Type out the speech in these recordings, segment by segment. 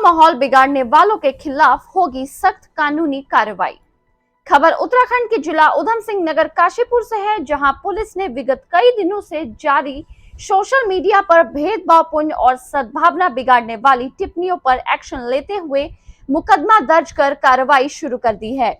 माहौल बिगाड़ने वालों के खिलाफ होगी सख्त कानूनी कार्रवाई। खबर उत्तराखंड के जिला उधम सिंह नगर काशीपुर से है, जहां पुलिस ने विगत कई दिनों से जारी सोशल मीडिया पर भेदभावपूर्ण और सद्भावना बिगाड़ने वाली टिप्पणियों पर एक्शन लेते हुए मुकदमा दर्ज कर कार्रवाई शुरू कर दी है।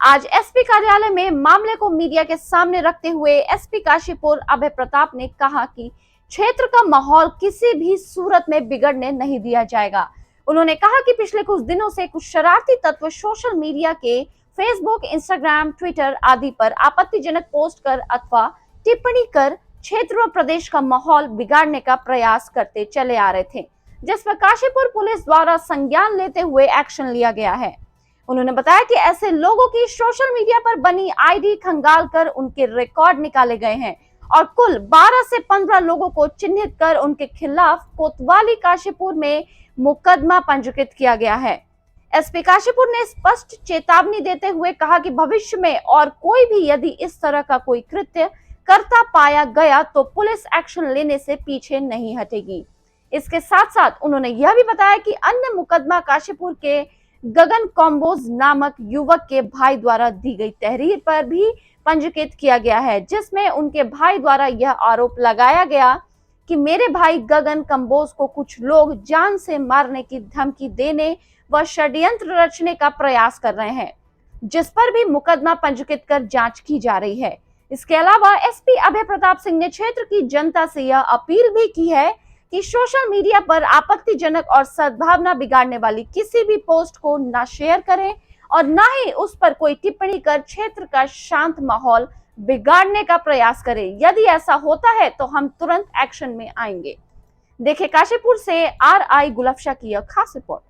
आज एसपी कार्यालय में मामले को मीडिया के सामने रखते हुए एसपी काशीपुर अभय प्रताप ने कहा कि क्षेत्र का माहौल किसी भी सूरत में बिगड़ने नहीं दिया जाएगा। उन्होंने कहा कि पिछले कुछ दिनों से कुछ शरारती तत्व सोशल मीडिया के फेसबुक, इंस्टाग्राम, ट्विटर आदि पर आपत्तिजनक पोस्ट कर अथवा टिप्पणी कर क्षेत्र व प्रदेश का माहौल बिगाड़ने का प्रयास करते चले आ रहे थे, जिस पर काशीपुर पुलिस द्वारा संज्ञान लेते हुए एक्शन लिया गया है। उन्होंने बताया कि ऐसे लोगों की सोशल मीडिया पर बनी आईडी खंगाल कर उनके रिकॉर्ड निकाले गए हैं और कुल 12 से 15 लोगों को चिन्हित कर उनके खिलाफ कोतवाली काशीपुर में मुकदमा पंजीकृत किया गया है। एसपी काशीपुर ने स्पष्ट चेतावनी देते हुए कहा कि भविष्य में और कोई भी यदि इस तरह का कोई कृत्य करता पाया गया तो पुलिस एक्शन लेने से पीछे नहीं हटेगी। इसके साथ साथ उन्होंने यह भी बताया कि अन्य मुकदमा काशीपुर के गगन कॉम्बोज नामक युवक के भाई द्वारा दी गई तहरीर पर भी पंजीकृत किया गया है, जिसमें उनके भाई द्वारा यह आरोप लगाया गया कि मेरे भाई गगन कंबोज को कुछ लोग जान से मारने की धमकी देने व षड्यंत्र रचने का प्रयास कर रहे हैं, जिस पर भी मुकदमा पंजीकृत कर जांच की जा रही है। इसके अलावा एसपी अभय प्रताप सिंह ने क्षेत्र की जनता से यह अपील भी की है कि सोशल मीडिया पर आपत्तिजनक और सद्भावना बिगाड़ने वाली किसी भी पोस्ट को न शेयर करें और न ही उस पर कोई टिप्पणी कर क्षेत्र का शांत माहौल बिगाड़ने का प्रयास करें। यदि ऐसा होता है तो हम तुरंत एक्शन में आएंगे। देखें काशीपुर से RI गुलफशा की यह खास रिपोर्ट।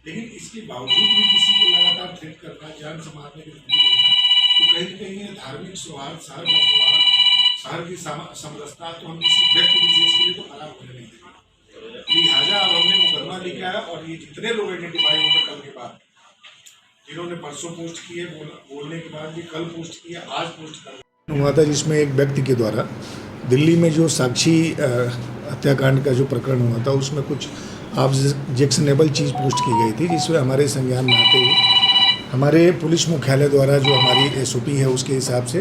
लेकिन इसके बावजूद भी किसी को लगातार थ्रेट करना, जान से मारने की धमकी देना, तो कहीं न कहीं ये धार्मिक सौहार्द, शहर का सौहार्द, शहर की समरसता तो हम किसी व्यक्ति विशेष के लिए तो खराब होने नहीं देंगे। लिहाजा अब हमने मुकदमा लिखा है और ये जितने लोग आइडेंटिफाई होंगे कल के बाद, जिन्होंने परसों पोस्ट किए, बोलने के बाद भी कल पोस्ट किए, आज पोस्ट कर हुआ था, जिसमें एक व्यक्ति के द्वारा दिल्ली में जो साक्षी हत्याकांड का जो प्रकरण हुआ था उसमें कुछ ऑब्जेक्शनेबल चीज़ पोस्ट की गई थी, जिसमें हमारे संज्ञान में आते हुए हमारे पुलिस मुख्यालय द्वारा जो हमारी SOP है उसके हिसाब से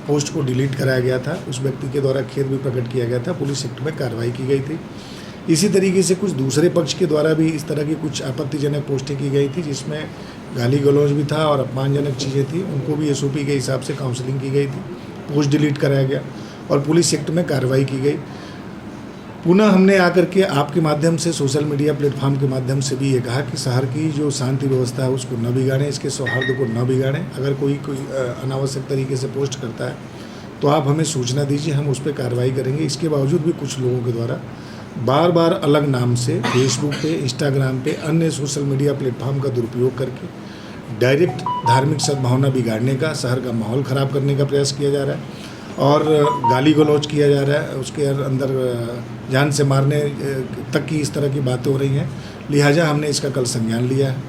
पोस्ट को डिलीट कराया गया था। उस व्यक्ति के द्वारा खेद भी प्रकट किया गया था, पुलिस एक्ट में कार्रवाई की गई थी। इसी तरीके से कुछ दूसरे पक्ष के द्वारा भी इस तरह की कुछ आपत्तिजनक पोस्टें की गई थी, जिसमें गाली गलौज भी था और अपमानजनक चीज़ें थी। उनको भी SOP के हिसाब से काउंसलिंग की गई थी, पोस्ट डिलीट कराया गया और पुलिस एक्ट में कार्रवाई की गई। पुनः हमने आकर के आपके माध्यम से, सोशल मीडिया प्लेटफॉर्म के माध्यम से भी ये कहा कि शहर की जो शांति व्यवस्था है उसको न बिगाड़ें, इसके सौहार्द को न बिगाड़ें। अगर कोई अनावश्यक तरीके से पोस्ट करता है तो आप हमें सूचना दीजिए, हम उस पर कार्रवाई करेंगे। इसके बावजूद भी कुछ लोगों के द्वारा बार बार अलग नाम से फेसबुक पे, इंस्टाग्राम पे, अन्य सोशल मीडिया प्लेटफॉर्म का दुरुपयोग करके डायरेक्ट धार्मिक सद्भावना बिगाड़ने का, शहर का माहौल ख़राब करने का प्रयास किया जा रहा है और गाली गलौज किया जा रहा है। उसके अंदर जान से मारने तक की इस तरह की बातें हो रही हैं। लिहाजा हमने इसका कल संज्ञान लिया है,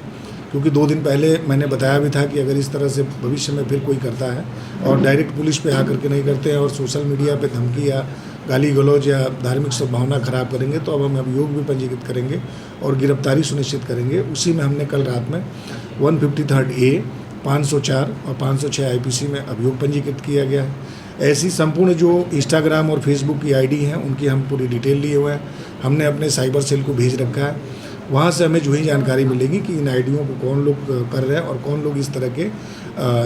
क्योंकि 2 दिन पहले मैंने बताया भी था कि अगर इस तरह से भविष्य में फिर कोई करता है और डायरेक्ट पुलिस पे आकर के नहीं करते हैं और सोशल मीडिया पे धमकी या गाली गलौज या धार्मिक सद्भावना खराब करेंगे तो अब हम अभियोग भी पंजीकृत करेंगे और गिरफ्तारी सुनिश्चित करेंगे। उसी में हमने कल रात में 153A, 504 और 506 IPC में अभियोग पंजीकृत किया गया है। ऐसी संपूर्ण जो इंस्टाग्राम और फेसबुक की आईडी हैं उनकी हम पूरी डिटेल लिए हुए हैं, हमने अपने साइबर सेल को भेज रखा है। वहाँ से हमें जो ही जानकारी मिलेगी कि इन आईडियों को कौन लोग कर रहे हैं और कौन लोग इस तरह के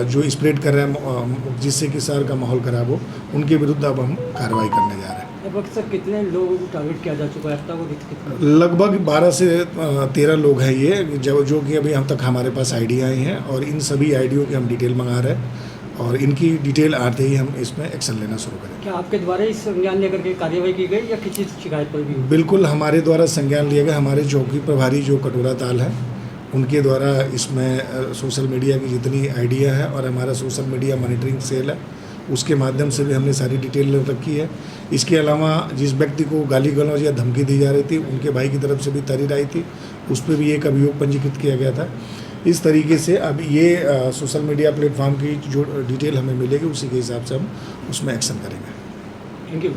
जो स्प्रेड कर रहे हैं जिससे कि शहर का माहौल ख़राब हो, उनके विरुद्ध अब हम कार्रवाई करने जा रहे हैं। लगभग सर कितने लोगों को टारगेट किया जा चुका है? लगभग 12 से 13 लोग हैं ये, जो कि अभी हम तक हमारे पास आईडी आई हैं और इन सभी आईडियों की हम डिटेल मंगा रहे हैं और इनकी डिटेल आते ही हम इसमें एक्शन लेना शुरू करेंगे। क्या आपके द्वारा इस संज्ञान लेकर के कार्रवाई की गई या किसी शिकायत पर भी? बिल्कुल हमारे द्वारा संज्ञान लिया गया। हमारे चौकी प्रभारी जो कटोरा ताल है उनके द्वारा इसमें सोशल मीडिया की जितनी आइडिया है और हमारा सोशल मीडिया मॉनिटरिंग सेल है उसके माध्यम से भी हमने सारी डिटेल रखी है। इसके अलावा जिस व्यक्ति को गाली गलौज या धमकी दी जा रही थी उनके भाई की तरफ से भी तहरीर आई थी, उस पर भी एक अभियोग पंजीकृत किया गया था। इस तरीके से अब ये सोशल मीडिया प्लेटफॉर्म की जो डिटेल हमें मिलेगी उसी के हिसाब से हम उसमें एक्शन करेंगे। Thank you.